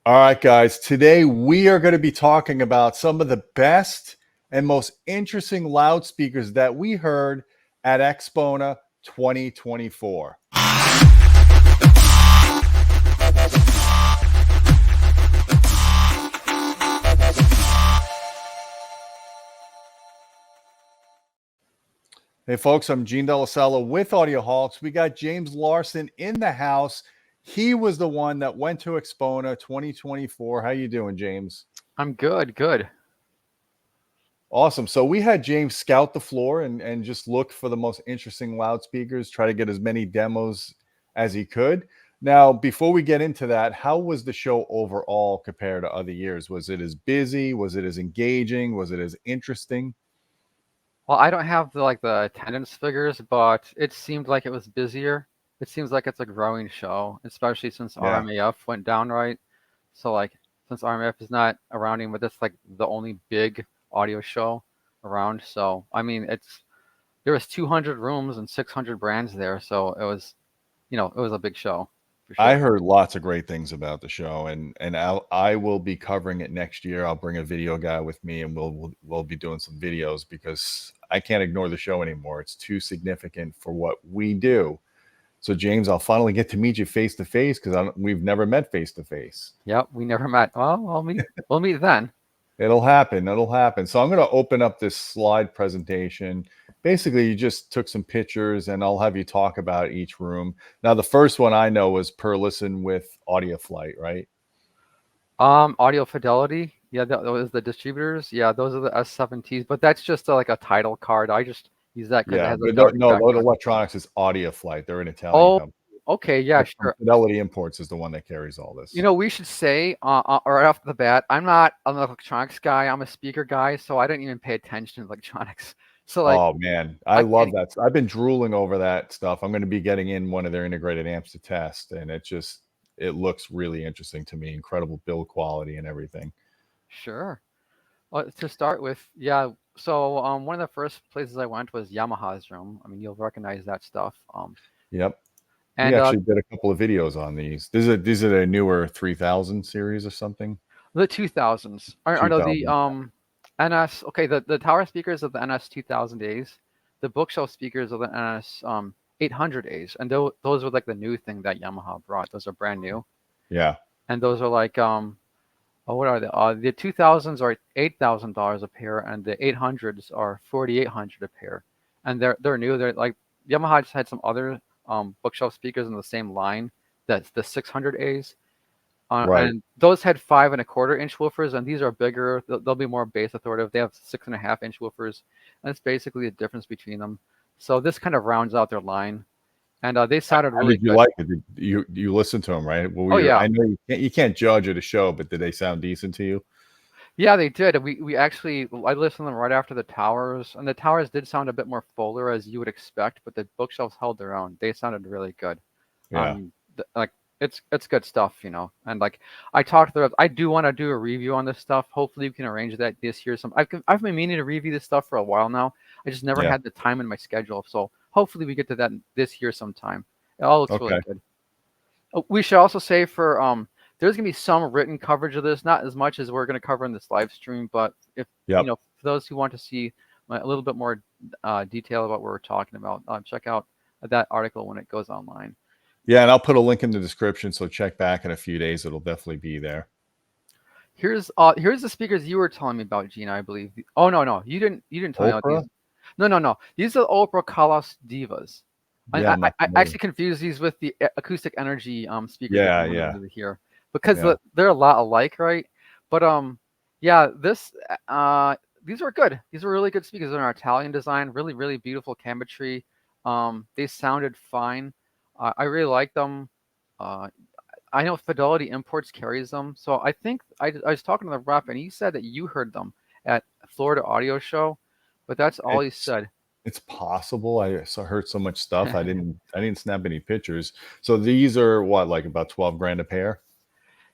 All right, guys. Today we are going to be talking about some of the best and most interesting loudspeakers that we heard at AXPONA 2024. Hey, folks, I'm Gene Delasella with Audioholics. We got James Larson in the house. He was the one that went to AXPONA 2024. How you doing, James? I'm good. Awesome. So we had James scout the floor and just look for the most interesting loudspeakers, try to get as many demos as he could. Now, before we get into that, how was the show overall compared to other years? Was it as busy? Was it as engaging? Was it as interesting? Well, I don't have the attendance figures, but it seemed like it was busier. It seems like it's a growing show, especially since Yeah. RMAF went down, right? So since RMAF is not around anymore, that's like the only big audio show around. So I mean, there was 200 rooms and 600 brands there, so it was a big show for I sure. heard lots of great things about the show, and I will be covering it next year. I'll bring a video guy with me, and we'll be doing some videos because I can't ignore the show anymore. It's too significant for what we do. So, James, I'll finally get to meet you face to face because we've never met face to face. Yep, we never met. Well, we'll meet then. It'll happen. It'll happen. So I'm going to open up this slide presentation. Basically, you just took some pictures, and I'll have you talk about each room. Now, the first one I know was Perlisten with Audioflight, right? Audio Fidelity. Yeah, that was the distributors. Yeah, those are the S7Ts, but that's just like a title card. I just use that because it Yeah, has a but dark no, background. Electronics is Audioflight. They're an Italian Oh, company. okay, yeah, But sure. Fidelity Imports is the one that carries all this. We should say right off the bat, I'm not an electronics guy. I'm a speaker guy, so I didn't even pay attention to electronics. So Oh man, I I love can't. that. I've been drooling over that stuff. I'm going to be getting in one of their integrated amps to test, and it looks really interesting to me. Incredible build quality and everything. Sure. Well, to start with, yeah. So one of the first places I went was Yamaha's room. I mean, you'll recognize that stuff. Yep. We And actually did a couple of videos on these. These are the newer 3000 series or something. the 2000s. I know the 2000. NS. Okay, the tower speakers of the NS 2000As, the bookshelf speakers of the NS 800As, and those were like the new thing that Yamaha brought. Those are brand new, Yeah. and those are like what are they? The 2000s are $8,000 a pair, and the 800s are 4,800 a pair, and they're new. They're like Yamaha just had some other bookshelf speakers in the same line. That's the 600As. Right. And those had 5.25-inch woofers, and these are bigger. They'll be more bass authoritative. They have 6.5-inch woofers, and it's basically the difference between them. So this kind of rounds out their line, and they sounded How really did you good. like it? Did you listen to them, right? Well, Oh yeah, I know you can't judge at a show, but did they sound decent to you? yeah, they did. We actually I listened to them right after the towers, and the towers did sound a bit more fuller as you would expect, but the bookshelves held their own. They sounded really good. Yeah. Like it's good stuff, and like I talked to the reps. I do want to do a review on this stuff. Hopefully we can arrange that this year. I've been meaning to review this stuff for a while now. I just never Yeah. had the time in my schedule. So hopefully we get to that this year sometime. It all looks really Okay. good. We should also say for there's gonna be some written coverage of this, not as much as we're gonna cover in this live stream, but if Yep. for those who want to see a little bit more detail about what we're talking about, check out that article when it goes online. Yeah, and I'll put a link in the description, so check back in a few days. It'll definitely be there. Here's the speakers you were telling me about, Gina, I believe. Oh no, you didn't tell me about Oprah? these. No. These are Opera Kalos Divas. Yeah, I'm not I familiar. actually confused these with the Acoustic Energy speakers that Yeah, we wanted yeah. to hear because Yeah. they're a lot alike, right? But yeah, these were good. These were really good speakers. They're an Italian design, really beautiful cabinetry. They sounded fine. I really like them. I know Fidelity Imports carries them, so I think I was talking to the rep, and he said that you heard them at Florida Audio Show, but that's all he It's said. it's possible. Heard so much stuff. I didn't snap any pictures. So these are what, like about 12 grand a pair?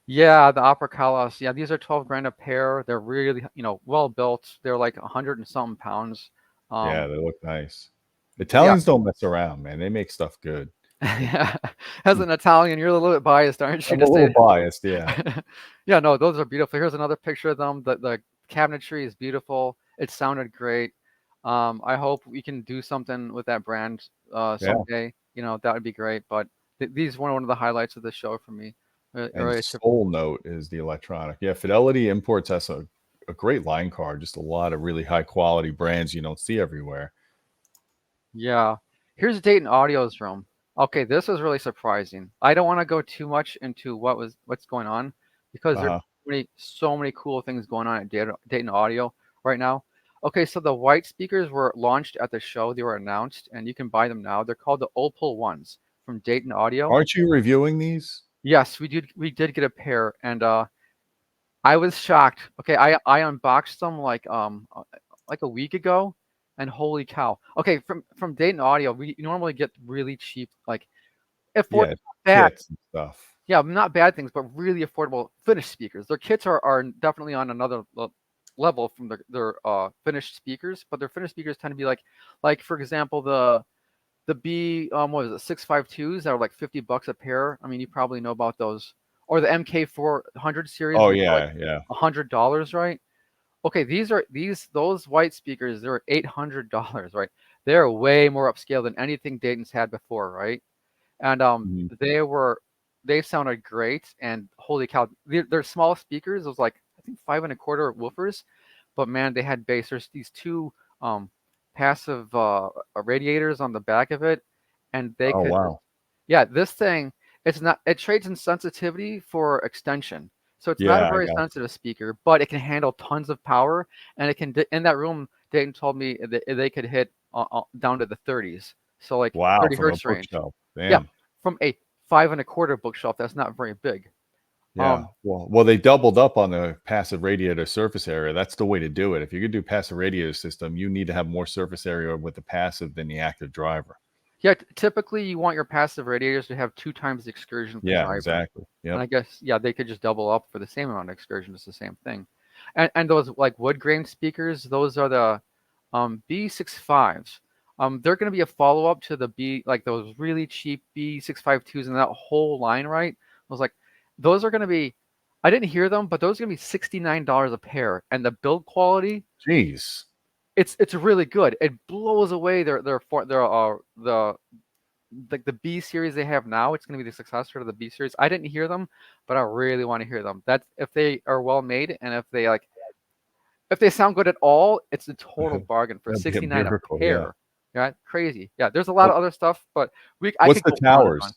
Yeah, the Opera Kalos. Yeah, these are 12 grand a pair. They're really, well built. They're like 100 and something pounds. Yeah, Um, they look nice. yeah, Italians don't mess around, man. They make stuff good. Yeah, as an Italian, you're a little bit biased, aren't you, I'm a to little say? biased, yeah. Yeah, no, those are beautiful. Here's another picture of them. The cabinetry is beautiful. It sounded great. I hope we can do something with that brand Yeah. someday. That would be great. But these were one of the highlights of the show for me. And Really Soul Note is the electronic. Yeah, Fidelity Imports has a great line card, just a lot of really high quality brands you don't see everywhere. Yeah. Here's Dayton Audio's room. Okay, this was really surprising. I don't want to go too much into what's going on because there's Uh-huh. so many cool things going on at Dayton Audio right now. Okay, so the white speakers were launched at the show. They were announced, and you can buy them now. They're called the Opal ones from Dayton Audio. Aren't you reviewing these? Yes, we did get a pair, and I was shocked. Okay, I unboxed them like a week ago, and holy cow. Okay, from Dayton Audio, we normally get really cheap, like affordable, Yeah, bad, kits and stuff. yeah, not bad things, but really affordable finished speakers. Their kits are definitely on another level from their finished speakers, but their finished speakers tend to be like for example the B what was it 652s that are like $50 a pair. I mean, you probably know about those, or the MK400 series, Oh which are like yeah, yeah. $100, right? Okay, those white speakers, they're $800, right? They're way more upscale than anything Dayton's had before, right? And Mhm. they sounded great, and holy cow, they're small speakers. It was like I think 5 1/4 woofers, but man, they had bass. There's these two passive radiators on the back of it, and they Oh could just, wow. yeah, this thing, it trades in sensitivity for extension. So it's not a Yeah, I very got sensitive speaker, but it can handle tons of power, and it can in that room. Dayton told me that they could hit down to the 30s, so like wow, 30 from a hertz range. bookshelf. Yeah, Damn. from a 5 1/4 bookshelf. That's not very big. Yeah. Um, Well, they doubled up on the passive radiator surface area. That's the way to do it. If you could do passive radiator system, you need to have more surface area with the passive than the active driver. yeah, typically you want your passive radiators to have 2 times the excursion of the Yeah, driver. exactly. And Yep. I guess, yeah, they could just double up for the same amount of excursion. It's the same thing. And those like wood grain speakers, those are the B65s. They're going to be a follow up to the like those really cheap B652s and that whole line, right? I was like, those are going to be, I didn't hear them, but those are going to be $69 a pair. And the build quality, Jeez. it's really good. It blows away the like the B series they have now. It's going to be the successor to the B series. I didn't hear them, but I really want to hear them. That's if they are well made, and if they sound good at all, it's a total bargain for That'd be a 69 a miracle, yeah. pair. Yeah, crazy. Yeah, there's a lot What of other stuff, but I what's could the go on and on.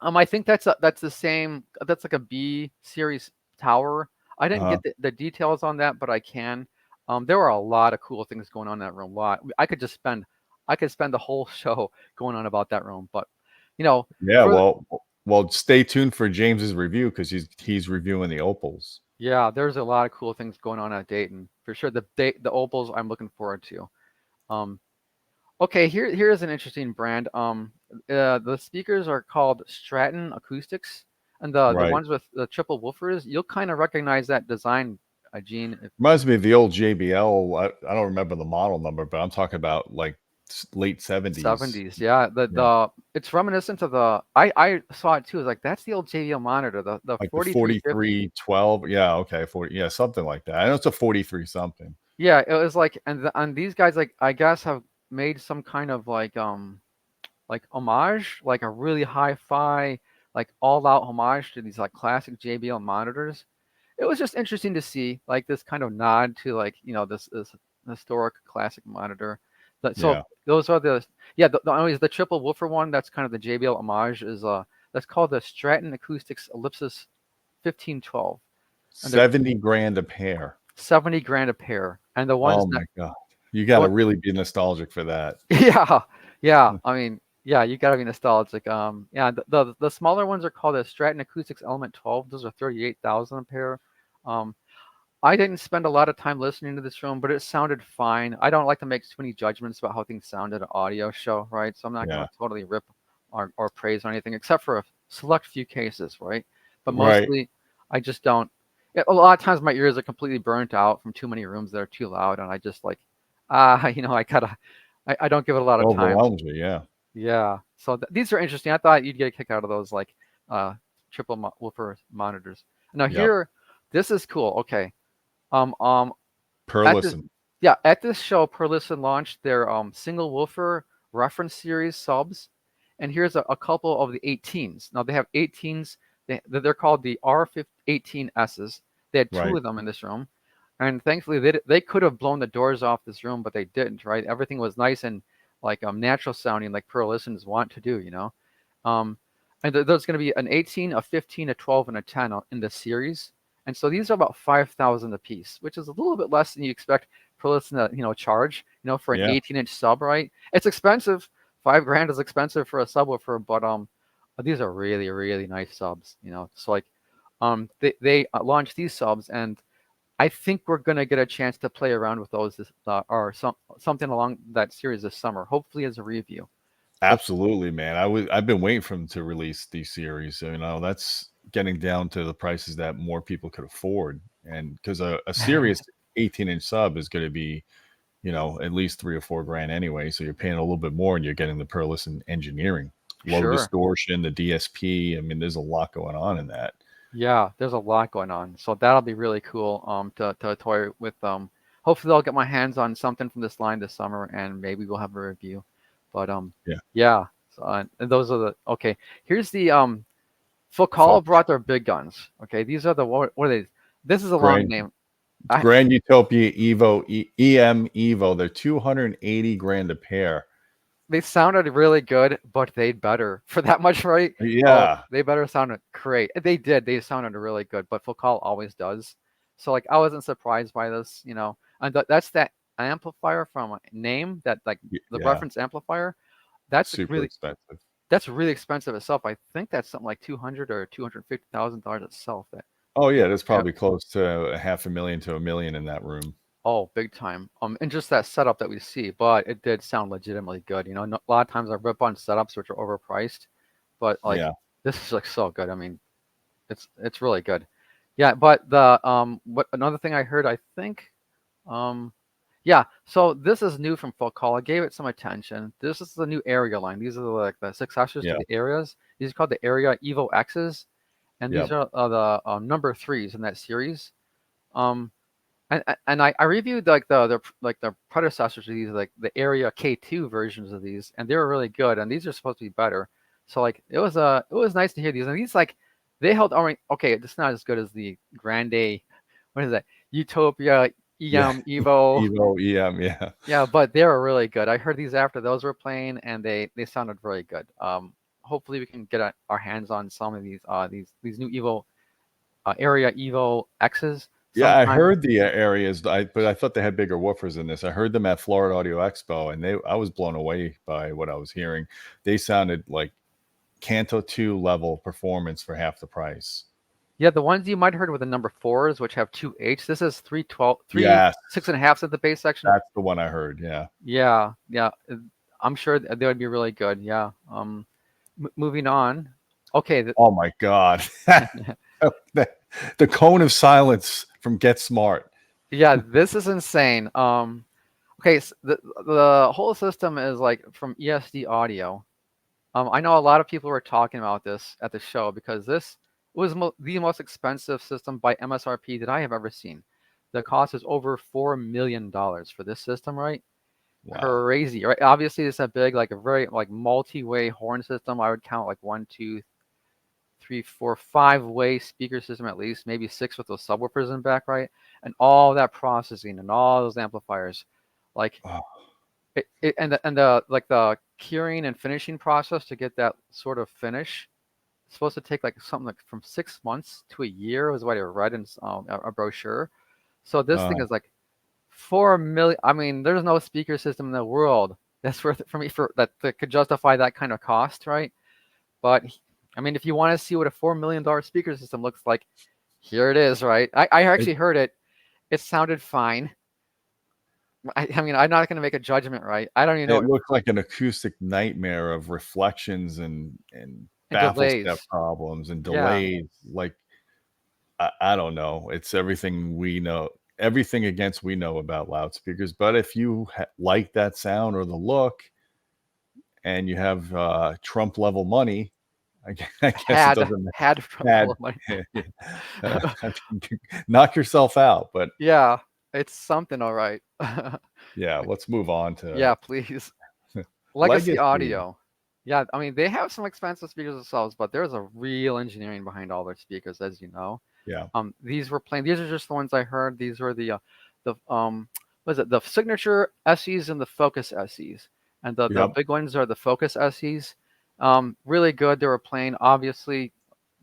towers? I think that's the same. That's like a B series tower. I didn't Uh-huh. get the details on that, but I can. There were a lot of cool things going on in that room. Lot. I could spend the whole show going on about that room. But you know, Yeah, for well, stay tuned for James's review because he's reviewing the opals. yeah, there's a lot of cool things going on at Dayton for sure. The opals I'm looking forward to. Um, okay, here's an interesting brand. The speakers are called Stratton Acoustics, and the Right. ones with the triple woofers, you'll kind of recognize that design, Gene. Reminds me of the old JBL. I don't remember the model number, but I'm talking about like late 70s. 70s, yeah. Yeah. It's reminiscent of the I saw it too. It's like that's the old JBL monitor, the Like the 4350. 4312. Yeah, okay, 40. Yeah, something like that. I know it's a 43 something. Yeah, it was like, and these guys like I guess have made some kind of like homage, like a really hi-fi, like all-out homage to these like classic JBL monitors. It was just interesting to see like this kind of nod to like this historic classic monitor. So Yeah. those are always the triple woofer one. That's kind of the JBL homage is that's called the Stratton Acoustics Ellipsis 1512, and they're 70 grand a pair. 70 grand a pair. And the ones Oh that my God. You got to what really be nostalgic for that. yeah, yeah. I mean, yeah, you gotta be nostalgic. Yeah, the smaller ones are called the Stratton Acoustics Element 12. Those are 38,000 a pair. Um, I didn't spend a lot of time listening to this room, but it sounded fine. I don't like to make too many judgments about how things sound at an audio show, right? So I'm not Yeah. gonna totally rip or praise or anything, except for a select few cases, right? But Right. mostly, I just don't. A lot of times my ears are completely burnt out from too many rooms that are too loud, and I just like, I don't give it a lot of time. Overwhelms you. Yeah. Yeah. So these are interesting. I thought you'd get a kick out of those like triple woofer monitors. Now Yep. here, this is cool. Okay. Um um at this Perlisten. yeah, at this show, Perlisten launched their single woofer reference series subs, and here's a couple of the 18s. Now they have 18s. They're called the R18Ss. They had two Right. of them in this room, and thankfully they could have blown the doors off this room, but they didn't. Right, everything was nice and like natural sounding, like Perlistens want to do. Um, and there's going to be an 18, a 15, a 12, and a 10 in the series. And so these are about 5,000 a piece, which is a little bit less than you expect Perlisten to charge for an Yeah. 18-inch sub, right? It's expensive. 5 grand is expensive for a subwoofer, but these are really really nice subs. So like they launched these subs, and I think we're gonna get a chance to play around with those or something along that series this summer, hopefully as a review. So Absolutely, man. I've been waiting for them to release these series. That's getting down to the prices that more people could afford. And because a serious 18-inch sub is going to be, at least 3 or 4 grand anyway. So you're paying a little bit more and you're getting the Perlisten engineering, low sure. distortion, the DSP. I mean, there's a lot going on in that. Yeah, there's a lot going on. So that'll be really cool to toy with. Hopefully I'll get my hands on something from this line this summer, and maybe we'll have a review. But Yeah. yeah. So, and those are the okay. Here's the Focal Folk. brought their big guns. Okay, these are the what are they? This is a long Grand, name. I Grand Utopia Evo, EM Evo. They're 280 grand a pair. They sounded really good, but they'd better for that much, right? Oh, Yeah. they better sounded great. They did. They sounded really good, but Focal always does. So like I wasn't surprised by this. And that's that amplifier from Name, that like the Yeah. reference amplifier. That's Super really expensive. that's really expensive itself. I think that's something like 200 or $250,000 itself. That Oh yeah, there's yeah. probably close to a half a million to a million in that room. Oh, big time. And just that setup that we see, but it did sound legitimately good. A lot of times I rip on setups which are overpriced, but like Yeah. this is like so good. I mean, it's really good. Yeah, but the what another thing I heard, I think, um, yeah. So this is new from Focal. I gave it some attention. This is the new area line. These are like the successors to Yeah. the areas. These are called the Area Evo X's, and these Yep. are the number threes in that series. Um, and I reviewed like the predecessors to these, like the Area K2 versions of these, and they were really good, and these are supposed to be better. So like it was nice to hear these, and these like they held. Okay, it's not as good as the Grande, what is that, Utopia Yeah. EM Evo. Evo, EM, yeah. Yeah, but they were really good. I heard these after those were playing, and they sounded really good. Hopefully we can get our hands on some of these new Evo Area Evo X's Yeah, I sometime. heard the areas, but I thought they had bigger woofers than this. I heard them at Florida Audio Expo, and I was blown away by what I was hearing. They sounded like Canto 2 level performance for half the price. Yeah, the ones you might have heard were the number fours, which have two H. This is 312, three Yes, 6.5s at the bass section. that's the one I heard. Yeah. Yeah, yeah. I'm sure they would be really good. Yeah. Moving on. Okay. Oh my God. the, the cone of silence from Get Smart. Yeah, this is insane. Okay, so the whole system is like from ESD Audio. I know a lot of people were talking about this at the show because this was the most expensive system by MSRP that I have ever seen. The cost is over $4 million for this system, right? Wow. Crazy, right? Obviously, it's a big, like a very like multi-way horn system. I would count like 1, 2, 3, 4, 5-way speaker system at least, maybe 6 with those subwoofers in back, right? And all that processing and all those amplifiers, like Oh, and the like the curing and finishing process to get that sort of finish. It's supposed to take like something like from 6 months to a year, was what I read in a brochure. So this thing is like 4 million. I mean, there's no speaker system in the world that's worth it for me for that could justify that kind of cost, right? But I mean, if you want to see what a $4 million speaker system looks like, here it is, right? I it, actually heard it. It sounded fine. I mean, I'm not going to make a judgment, right? I don't even know. it looked like an acoustic nightmare of reflections and And baffle step delays. problems and Yeah. delays. Like I don't know. It's everything we know, everything against we know about loudspeakers. But if you like that sound or the look, and you have Trump level money, I guess it Had doesn't had Trump had level money. knock yourself out. But Yeah, it's something, all right. yeah, let's move on to Yeah, please. Legacy legacy. Audio. Yeah, I mean they have some expensive speakers themselves, but there's a real engineering behind all their speakers, as you know. Yeah, These were plain. These are just the ones I heard. These were the what is it? The signature SEs and the Focus SEs, and the yep, big ones are the Focus SEs. Really good. They were plain. Obviously,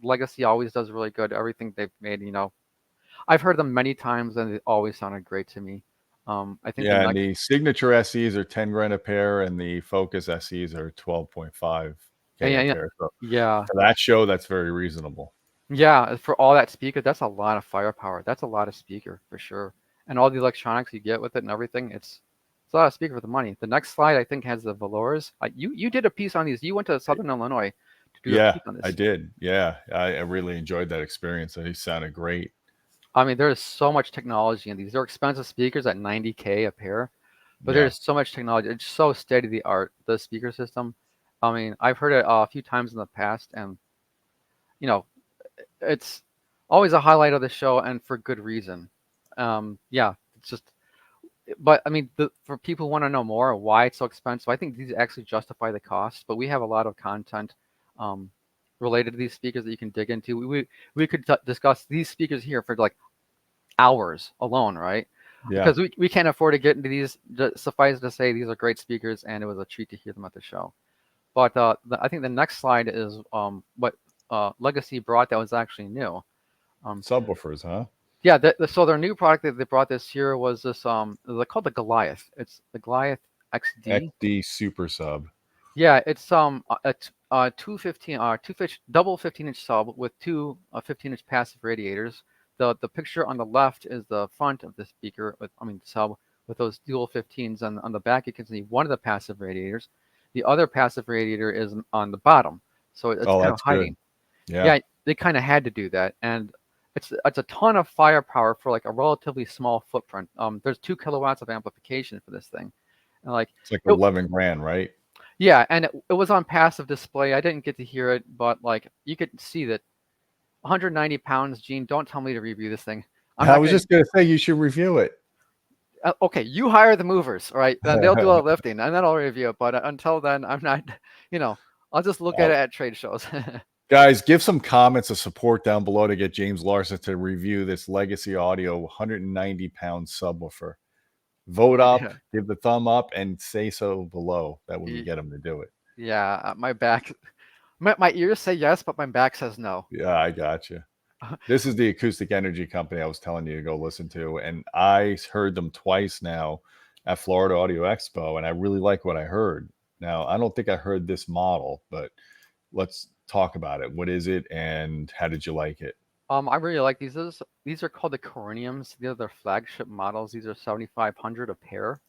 Legacy always does really good. Everything they've made, I've heard them many times, and they always sounded great to me. I think the yeah. And next, the signature SEs are 10 grand a pair, and the Focus SEs are 12.5K a yeah, pair. So yeah, for that show, that's very reasonable. yeah. For all that speaker, that's a lot of firepower. That's a lot of speaker for sure. And all the electronics you get with it and everything, it's a lot of speaker for the money. The next slide I think has the velours. You did a piece on these. You went to Southern Illinois to do a Yeah, piece on I this. did. Yeah, I really enjoyed that experience. He sounded great. I mean, there is so much technology in these. They're expensive speakers at 90K a pair, but Yeah, there's so much technology. It's so state of the art, the speaker system. I mean, I've heard it a few times in the past, and you know, it's always a highlight of the show, and for good reason. Yeah, it's just. But I mean, for people who want to know more why it's so expensive, I think these actually justify the cost. But we have a lot of content um, related to these speakers that you can dig into. We could discuss these speakers here for like hours alone, right? yeah. Because we can't afford to get into these. Suffice to say, these are great speakers, and it was a treat to hear them at the show. But I think the next slide is what Legacy brought that was actually new. Um, Subwoofers, huh? yeah, so their new product that they brought this year was this they're called the Goliath. It's the Goliath XD. XD Super Sub. Yeah, it's a 215 double 15-inch sub with two 15-inch passive radiators. The picture on the left is the front of the speaker with sub with those dual 15s, and on the back you can see one of the passive radiators. The other passive radiator is on the bottom, so it's Oh, kind of that's good. hiding. Yeah, Yeah, they kind of had to do that, and it's a ton of firepower for like a relatively small footprint. There's 2 kilowatts of amplification for this thing, and like it's like it, 11 grand, right? yeah, and it was on passive display. I didn't get to hear it, but like you could see that 190 pounds. Gene, don't tell me to review this thing. I'm I not was gonna. just gonna say you should review it. Okay, you hire the movers, all right? Then they'll do all the lifting, and then I'll review it. But until then, I'm not. You know, I'll just look at Oh, it at trade shows. guys, give some comments of support down below to get James Larson to review this Legacy Audio 190-pound subwoofer. Vote up, Yeah. give the thumb up, and say so below. That way we get him to do it. Yeah, my back, my ears say yes, but my back says no. Yeah, I got you. This is the Acoustic Energy company I was telling you to go listen to, and I heard them twice now at Florida Audio Expo, and I really like what I heard. Now, I don't think I heard this model, but let's talk about it. What is it, and how did you like it? I really like these. These are called the Coriniums. These are their flagship models. These are 7,500 a pair.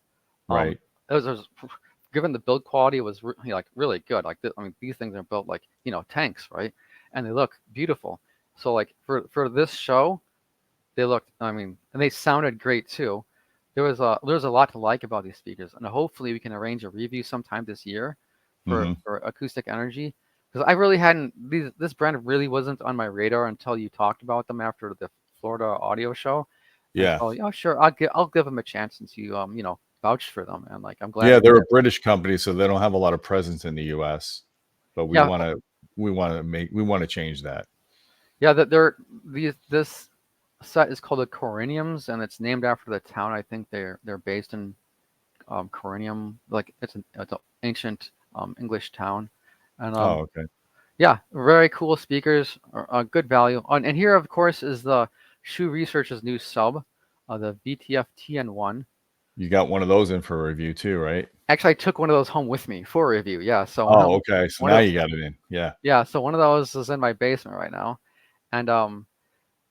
Um, Right? those are, given the build quality was like really good. Like I mean, these things are built like tanks, right? And they look beautiful. So like for this show, they looked. I mean, and they sounded great too. There was a lot to like about these speakers, and hopefully we can arrange a review sometime this year for Hmm. Acoustic Energy, because I really hadn't this brand really wasn't on my radar until you talked about them after the Florida audio show, and Yeah. so yeah, sure, I'll give them a chance since you vouched for them, and like I'm glad Yeah, to they're hear a it. British company, so they don't have a lot of presence in the US. But Yeah, we want to change that. yeah, that they're this set is called the Coriniums, and it's named after the town. I think they're based in Corinium, like it's an ancient English town, and Oh, okay. yeah, very cool speakers, good value. And here, of course, is the HSU Research's new sub, the VTF TN1. You got one of those in for a review too, right? Actually, I took one of those home with me for review. Yeah, so Oh, okay. So one now of you got it in. Yeah. so one of those is in my basement right now, and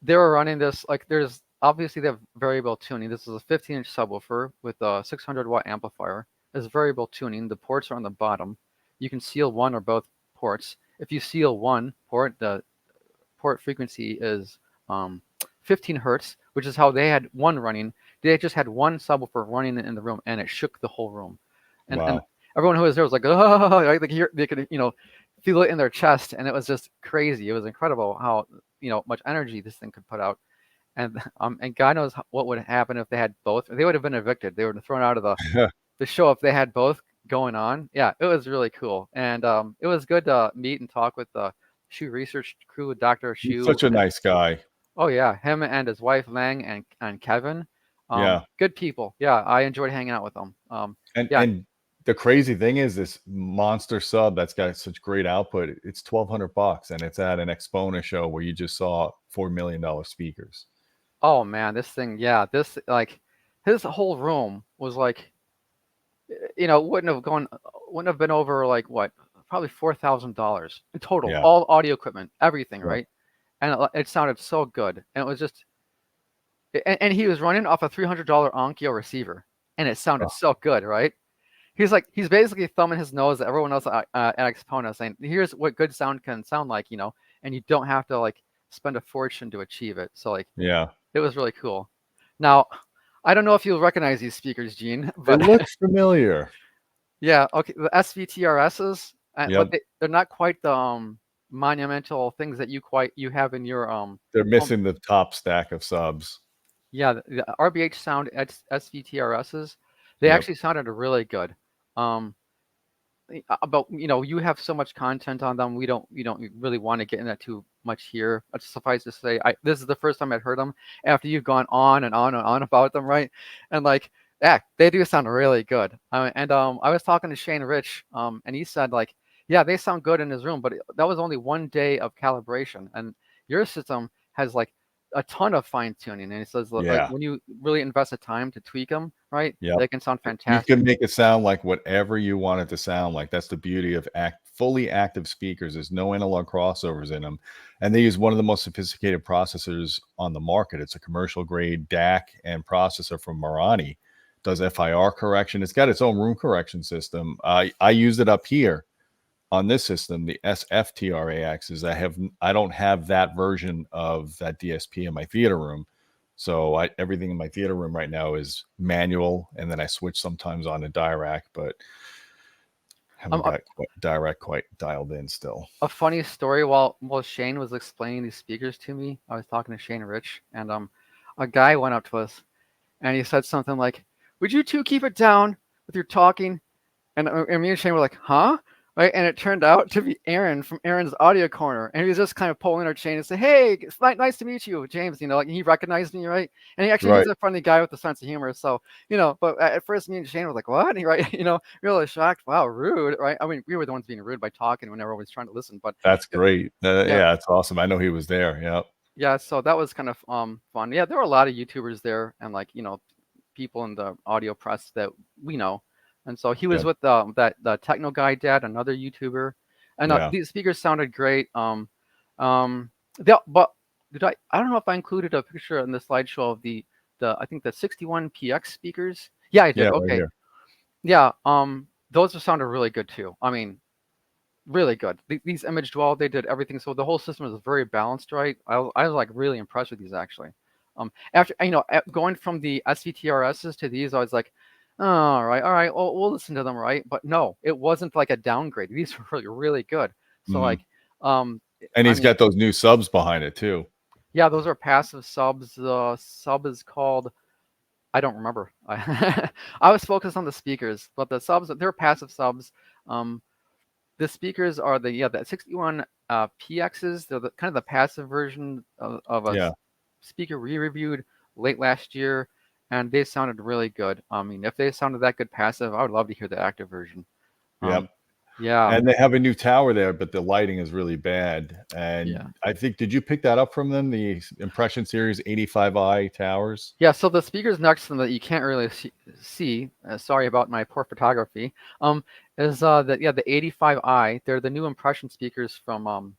they were running this like there's obviously they have variable tuning. This is a 15-inch subwoofer with a 600-watt amplifier. There's variable tuning. The ports are on the bottom. You can seal one or both ports. If you seal one port, the port frequency is 15 hertz, which is how they had one running. They just had one subwoofer running in the room, and it shook the whole room. And Wow. everyone who was there was like, oh, right? They could, feel it in their chest, and it was just crazy. It was incredible how much energy this thing could put out, and God knows what would happen if they had both. They would have been evicted. They would have thrown out of the show if they had both going on. Yeah, it was really cool, and it was good to meet and talk with the Shoe Research crew with Dr. He's Shoe. such a nice guy. Oh yeah, him and his wife Lang and Kevin, Yeah. good people. Yeah, I enjoyed hanging out with them. Yeah. And the crazy thing is this monster sub that's got such great output. It's $1,200 and it's at an AXPONA show where you just saw $4 million speakers. Oh man, this thing. Yeah, this like his whole room was like, wouldn't have been over like what, probably $4,000 in total, Yeah. all audio equipment, everything, Yeah. right? And it sounded so good, and it was just, and he was running off a $300 Onkyo receiver, and it sounded Oh, so good, right? He's basically thumbing his nose at everyone else at AXPONA, saying, "Here's what good sound can sound like," and you don't have to like spend a fortune to achieve it. So like, yeah. it was really cool. Now, I don't know if you'll recognize these speakers, Gene, It but looks familiar. yeah, okay, the SVTRSs, but Yep. they're not quite the monumental things that you have in your They're home. missing the top stack of subs. Yeah, the RBH Sound SVTRSs, they Yep. actually sounded really good. Um, but you have so much content on them. We don't really want to get in that too much here. But suffice to say, this is the first time I'd heard them after you've gone on and on and on about them, right? And like, yeah, they do sound really good. And I was talking to Shane Rich, and he said like, yeah, they sound good in his room, but that was only one day of calibration, and your system has like a ton of fine tuning. And he says like Yeah. when you really invest the time to tweak them, right, Yep. they can sound You fantastic. can make it sound like whatever you want it to sound like. That's the beauty of fully active speakers. There's no analog crossovers in them. And they use one of the most sophisticated processors on the market. It's a commercial grade DAC and processor from Marani. Does FIR correction. It's got its own room correction system. I used it up here on this system, the SFTRAXs. I don't have that version of that DSP in my theater room. So everything in my theater room right now is manual, and then I switch sometimes on a Dirac, but haven't got Dirac quite dialed in still. A funny story, while Shane was explaining these speakers to me, I was talking to Shane Rich, and a guy went up to us and he said something like, "Would you two keep it down with your talking?" And me and Shane were like, "Huh?" Right? And it turned out to be Aaron from Aaron's Audio Corner, and he was just kind of pulling our chain and say, "Hey, it's nice to meet you, James." Like he recognized me, right? And he's a friendly guy with a sense of humor. So but at first me and Shane were like, "What?" And he, right? Really shocked. Wow, rude, right? I mean, we were the ones being rude by talking when everyone was trying to listen. But That's great. yeah, Yeah, it's awesome. I know he was there. Yeah. yeah. So that was kind of fun. Yeah, there were a lot of YouTubers there, and like people in the audio press that we know. And so he was with the Techno Guy Dad, another YouTuber, and Yeah. these speakers sounded great. But I don't know if I included a picture in the slideshow of the I think the 61PX speakers. Yeah, I did. Yeah, right Okay. here. Yeah. Those sounded really good too. I mean, really good. These image dwell, they did everything. So the whole system was very balanced, right? I was like really impressed with these actually. After going from the SVTRSs to these, I was like, oh, all right, well, we'll listen to them, right? But no, it wasn't like a downgrade. These were really, really good. So like, And I he's mean, got those new subs behind it too. yeah, those are passive subs. The sub is called, I don't remember. I was focused on the speakers, but the subs, they're passive subs. The speakers are the 61 PXs. They're kind of the passive version of a Yeah. speaker we reviewed late last year, and they sounded really good. I mean, if they sounded that good passive, I would love to hear the active version. Yep. Yeah. And they have a new tower there, but the lighting is really bad. And Yeah. I think, did you pick that up from them? The Impression Series 85i towers? Yeah, so the speakers next to them that you can't really see sorry about my poor photography, is the 85i. They're the new Impression speakers from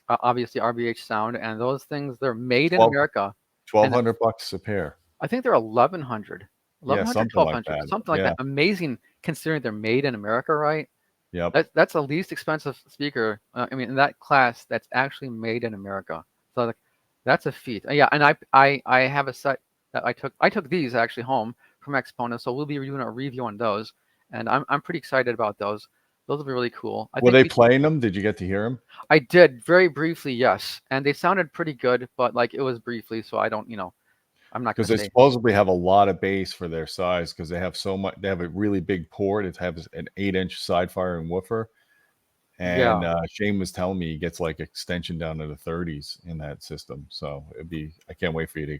obviously RBH Sound, and those things, they're made in America. $1,200 a pair. I think they're 1100, Yeah, something like that. something like that. Amazing considering they're made in America, right? Yep. That's the least expensive speaker. I mean, in that class, that's actually made in America. So like, that's a feat. Yeah, and I have a set that I took these actually home from AXPONA, so we'll be doing a review on those. and I'm pretty excited about those. Those will be really cool. I Were think they playing them? Did you get to hear them? I did very briefly, yes, and they sounded pretty good, but like it was briefly, so I don't, I'm not Because gonna they say. supposedly have a lot of bass for their size, because they have so much. They have a really big port. It has an 8-inch side firing woofer, and Yeah, Shane was telling me he gets like extension down to the 30s in that system. So it'd be. I can't wait for you to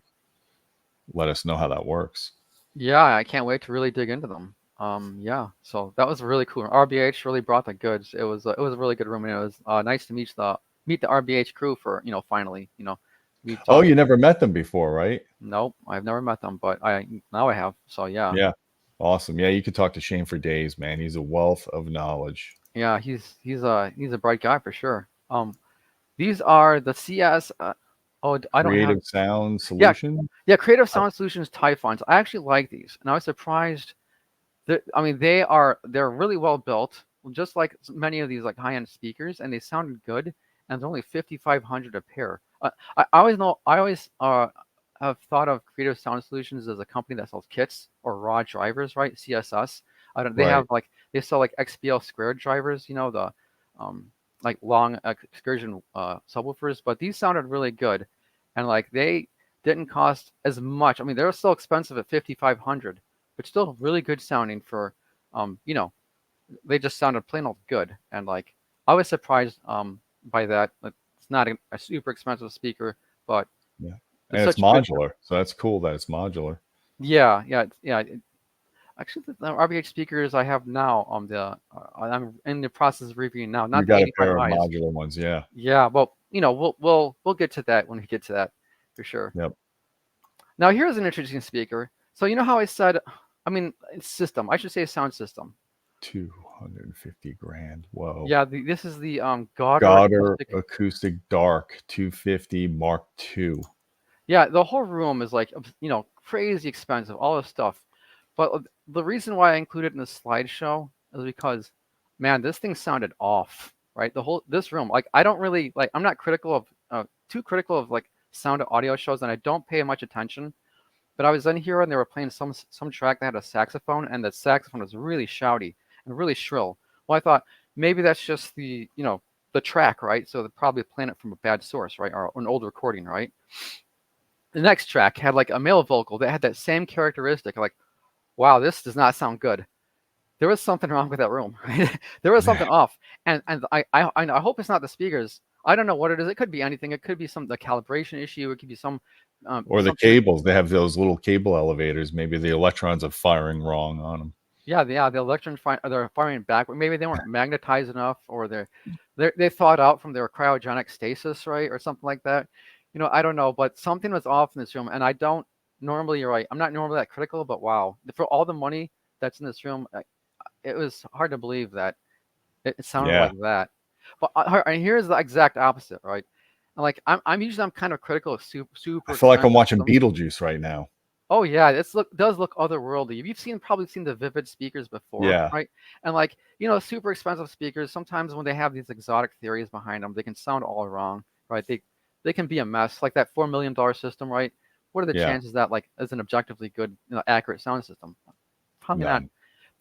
let us know how that works. yeah, I can't wait to really dig into them. Yeah, so that was really cool. RBH really brought the goods. It was a really good room, and it was nice to meet the RBH crew for finally we Oh, talked. you never met them before, right? Nope, I've never met them, but I have. So yeah, Yeah. Awesome. Yeah, you could talk to Shane for days, man. He's a wealth of knowledge. yeah, he's a bright guy for sure. These are the CS. Oh, I don't have. Creative Sound Yeah, Solution. yeah, Creative I- Sound Solutions Typhons. I actually like these, and I was surprised. I mean, they're really well built, just like many of these like high-end speakers, and they sounded good. And they're only 5,500 a pair. I always have thought of Creative Sound Solutions as a company that sells kits or raw drivers, right? CSS. I don't. They Right. have like they sell like XBL squared drivers, the um like long excursion subwoofers. But these sounded really good, and like they didn't cost as much. I mean, they're still expensive at 5,500, but still really good sounding for um you know they just sounded plain old good. And like I was surprised by that. It's not a super expensive speaker, but Yeah. it's And it's such a good. modular. So that's cool that it's modular. Yeah, yeah. Actually, the RBH speakers I have now I'm in the process of reviewing now, You not the got a 85 pair of eyes. modular ones. Yeah. Yeah, well, we'll get to that when we get to that for sure. Yep. Now here's an interesting speaker. So you know how I said, I mean, system. I should say sound system. 250 grand. Whoa. Yeah, this is the Gauder Gauder Acoustic. Acoustic Dark 250 Mark II. Yeah, the whole room is like crazy expensive, all this stuff. But the reason why I included it in the slideshow is because, man, this thing sounded off, right? This room, like I don't really like. I'm not too critical of like sound audio shows, and I don't pay much attention. But I was in here and they were playing some track that had a saxophone, and the saxophone was really shouty and really shrill. Well, I thought maybe that's just the track, right? So they're probably playing it from a bad source, right, or an old recording, right? The next track had like a male vocal that had that same characteristic. Like, wow, this does not sound good. There was something wrong with that room. Right? There was something off, and I hope it's not the speakers. I don't know what it is. It could be anything. It could be the calibration issue. It could be Or the something. cables. They have those little cable elevators. Maybe the electrons are firing wrong on them. Yeah, the electrons they're firing back. Maybe they weren't magnetized enough, or they thawed out from their cryogenic stasis, right, or something like that. I don't know, but something was off in this room, and I don't normally. You're right. I'm not normally that critical, but wow, for all the money that's in this room, it was hard to believe that it sounded Yeah. like that. But and here's the exact opposite, right? And like I'm kind of critical of I super feel like I'm expensive watching systems. Beetlejuice right now. Oh yeah, does look otherworldly. You've probably seen the Vivid speakers before, Yeah. right? And like super expensive speakers. Sometimes when they have these exotic theories behind them, they can sound all wrong, right? They can be a mess. Like that $4 million system, right? What are the Yeah. chances that like is an objectively good, accurate sound system? Probably not.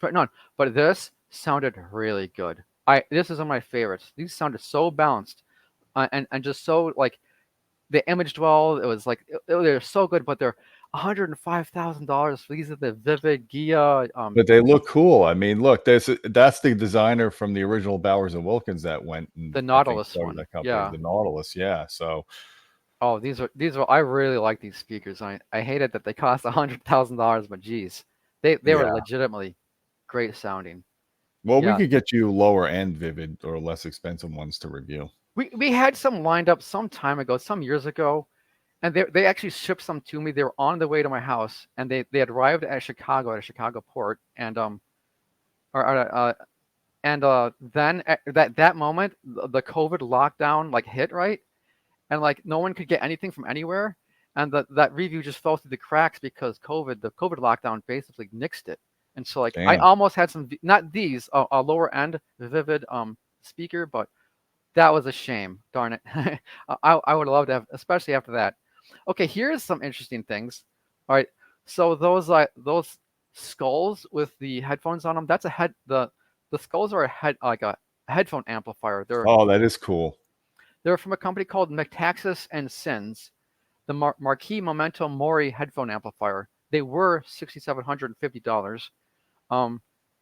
None. None. But this sounded really good. This is one of my favorites. These sounded so balanced, and just so like they imaged well. It was like they're so good, but they're $105,000 for these are the Vivid Gia. But they look cool. I mean, look, that's the designer from the original Bowers and Wilkins that went and The I think Nautilus started one. that company, Yeah. the Nautilus. Yeah. So Oh, these are. I really like these speakers. I hated that they cost $100,000, but geez, they were yeah. legitimately great sounding. Well, we Yeah. could get you lower end Vivid or less expensive ones to review. We had some lined up some time ago, some years ago, and they actually shipped some to me. They were on the way to my house, and they had arrived at a Chicago port, and or, then at that moment the COVID lockdown like hit, right, and like no one could get anything from anywhere, and that review just fell through the cracks because the COVID lockdown basically nixed it. And so like I Damn. almost had not these a lower end Vivid speaker, but that was a shame. Darn it. I would love to have, especially after that. Okay, here's some interesting things. All right, so those skulls with the headphones on them. That's a head. The skulls are a head like a headphone amplifier. Oh, that is cool. They're from a company called Metaxas and Sins. The Marquee Memento Mori headphone amplifier. They were $6,750.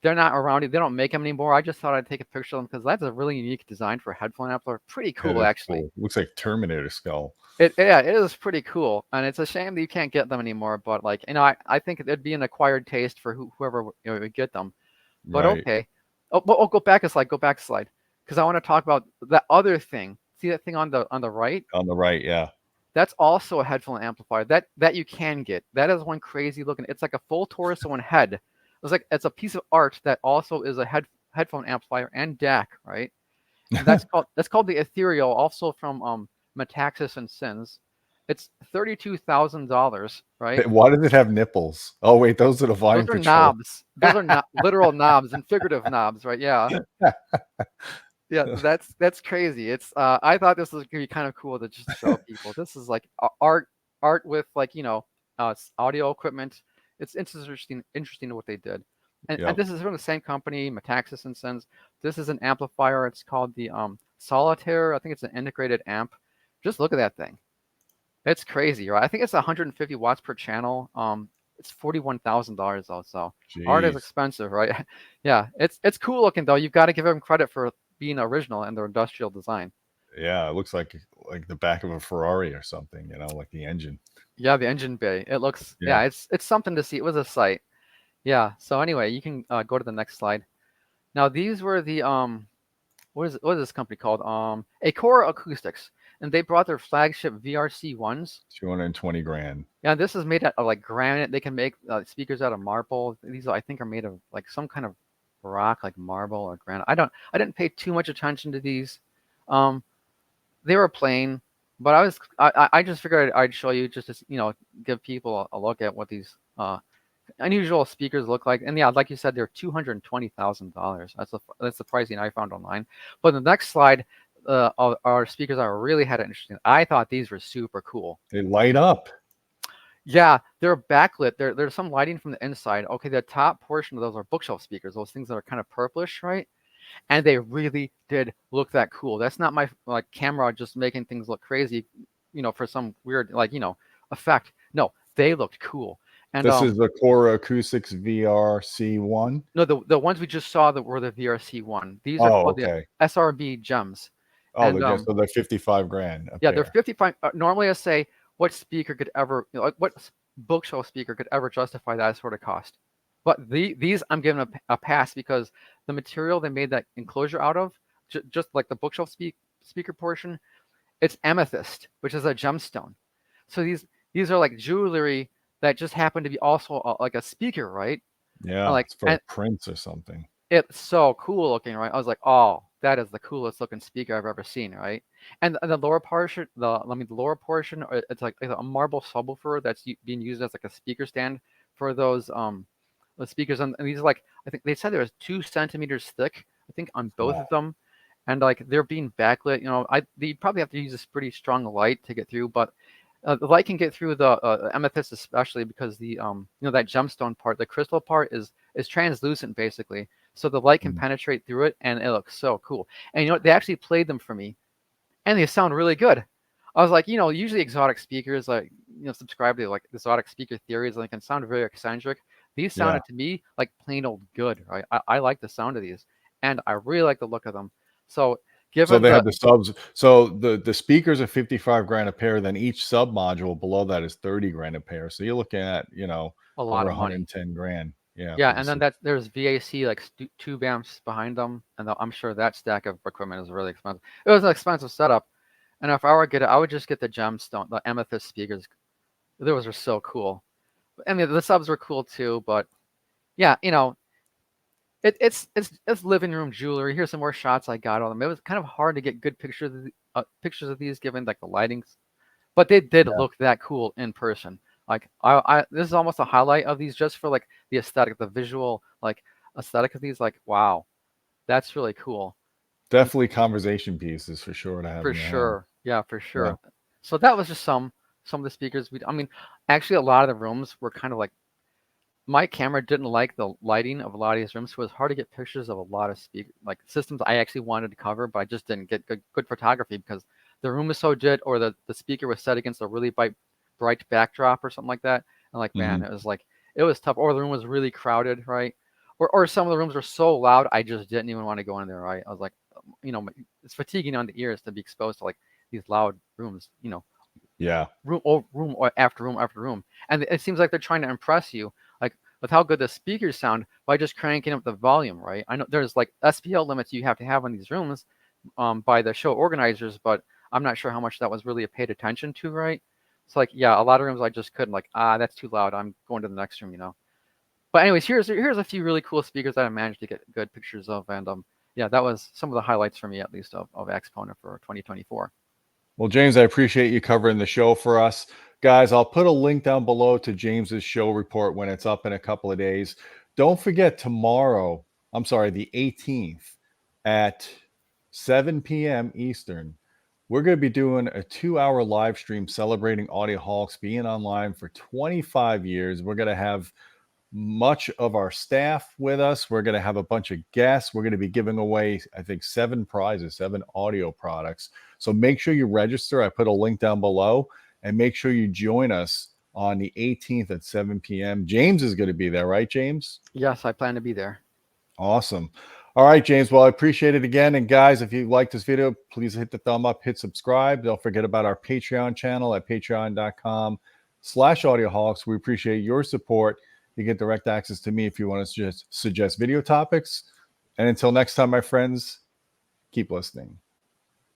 They're not around. They don't make them anymore. I just thought I'd take a picture of them because that's a really unique design for a headphone amplifier. Pretty cool, actually. Cool. Looks like Terminator skull. It is pretty cool, and it's a shame that you can't get them anymore. But like, I think it'd be an acquired taste for whoever would get them. But Right. okay. Oh, go back a slide. Go back a slide, because I want to talk about that other thing. See that thing on the right? On the right, yeah. That's also a headphone amplifier that you can get. That is one crazy looking. It's like a full torso and head. It's a piece of art that also is a headphone amplifier and DAC, right? And that's called the Ethereal, also from Metaxas and Sins. It's $32,000, right? Why does it have nipples? Oh wait, those are the volume Those are control. knobs. Those are not literal knobs and figurative knobs, right? Yeah. Yeah, that's crazy. It's I thought this was gonna be kind of cool to just show people. This is like art with like audio equipment. It's interesting what they did. And this is from the same company, Metaxas and Sons. This is an amplifier. It's called the Solitaire. I think it's an integrated amp. Just look at that thing. It's crazy, right? I think it's 150 watts per channel. It's $41,000 though. So art is expensive, right? Yeah, it's cool looking though. You've got to give them credit for being original in their industrial design. Yeah, it looks like the back of a Ferrari or something, like the engine. Yeah, the engine bay. It looks it's something to see. It was a sight. Yeah. So anyway, you can go to the next slide. Now these were the what is this company called? Acora Acoustics, and they brought their flagship VRC ones. 220 grand. Yeah, this is made out of like granite. They can make speakers out of marble. These I think are made of like some kind of rock, like marble or granite. I didn't pay too much attention to these. They were plain, but I just figured I'd show you just to give people a look at what these unusual speakers look like. And yeah, like you said, they're $220,000. That's the pricing I found online. But the next slide are speakers I really had it interesting. I thought these were super cool. They light up. Yeah, they're backlit. There's some lighting from the inside. Okay, the top portion of those are bookshelf speakers, those things that are kind of purplish, right? And they really did look that cool. That's not my camera just making things look crazy, for some weird effect. No, they looked cool. And this is the Acora Acoustics VRC1. No, the ones we just saw that were the VRC1. These are called the SRB gems. Oh, so they're 55 grand. Yeah, they're 55. Normally, I say what speaker could ever, what bookshelf speaker could ever justify that sort of cost? But these I'm giving a pass because the material they made that enclosure out of, just like the bookshelf speaker portion, it's amethyst, which is a gemstone. So these are like jewelry that just happen to be also like a speaker, right? Yeah, like it's for a prince or something. It's so cool looking, right? I was like, oh, that is the coolest looking speaker I've ever seen, right? And the lower portion, the lower portion, it's like a marble subwoofer that's being used as like a speaker stand for those the speakers. And these are like, I think they said there was 2 centimeters thick, I think, on both of them, and like they're being backlit. You probably have to use this pretty strong light to get through, but the light can get through the amethyst, especially because the that gemstone part, the crystal part is translucent basically, so the light can penetrate through it, and it looks so cool. And they actually played them for me, and they sound really good. I was like, usually exotic speakers subscribe to like exotic speaker theories, and they can sound very eccentric. These sounded to me like plain old good, right? I like the sound of these, and I really like the look of them. So they have the subs. So the speakers are 55 grand a pair. Then each sub module below that is 30 grand a pair. So you're looking at a lot of 110 grand. Yeah. Yeah, and then there's VAC like tube amps behind them, and I'm sure that stack of equipment is really expensive. It was an expensive setup, and if I were to get it, I would just get the gemstone, the amethyst speakers. Those are so cool. I mean, the subs were cool too, but yeah, it's living room jewelry. Here's some more shots I got on them. It was kind of hard to get good pictures of these given like the lightings, but they did look that cool in person. Like this is almost a highlight of these just for like the aesthetic, the visual like aesthetic of these. Like, wow, that's really cool. Definitely conversation pieces for sure to have. For sure, yeah, for sure. Yeah. So that was just some of the speakers. I mean, actually, a lot of the rooms were kind of like my camera didn't like the lighting of a lot of these rooms, so it was hard to get pictures of a lot of like systems I actually wanted to cover, but I just didn't get good photography because the room was so dim, or the speaker was set against a really bright backdrop or something like that. And like, man, Mhm. it was tough. Or the room was really crowded, right? Or some of the rooms were so loud, I just didn't even want to go in there, right? I was like, it's fatiguing on the ears to be exposed to like these loud rooms, Yeah. room after room after room, and it seems like they're trying to impress you, like with how good the speakers sound by just cranking up the volume, right? I know there's like SPL limits you have to have in these rooms, by the show organizers, but I'm not sure how much that was really paid attention to, right? It's like, yeah, a lot of rooms I just couldn't, like, that's too loud, I'm going to the next room. But anyways, here's a few really cool speakers that I managed to get good pictures of, and yeah, that was some of the highlights for me, at least, of AXPONA for 2024. Well, James, I appreciate you covering the show for us. Guys, I'll put a link down below to James's show report when it's up in a couple of days. Don't forget tomorrow, I'm sorry, the 18th at 7 p.m. Eastern, we're going to be doing a 2-hour live stream celebrating Audioholics being online for 25 years. We're going to have much of our staff with us. We're going to have a bunch of guests. We're going to be giving away, I think, 7 prizes, 7 audio products. So make sure you register. I put a link down below, and make sure you join us on the 18th at 7 p.m. James is going to be there, right, James? Yes, I plan to be there. Awesome. All right, James. Well, I appreciate it again. And guys, if you like this video, please hit the thumb up, hit subscribe. Don't forget about our Patreon channel at patreon.com/audioholics. We appreciate your support. You get direct access to me if you want to just suggest video topics. And until next time, my friends, keep listening.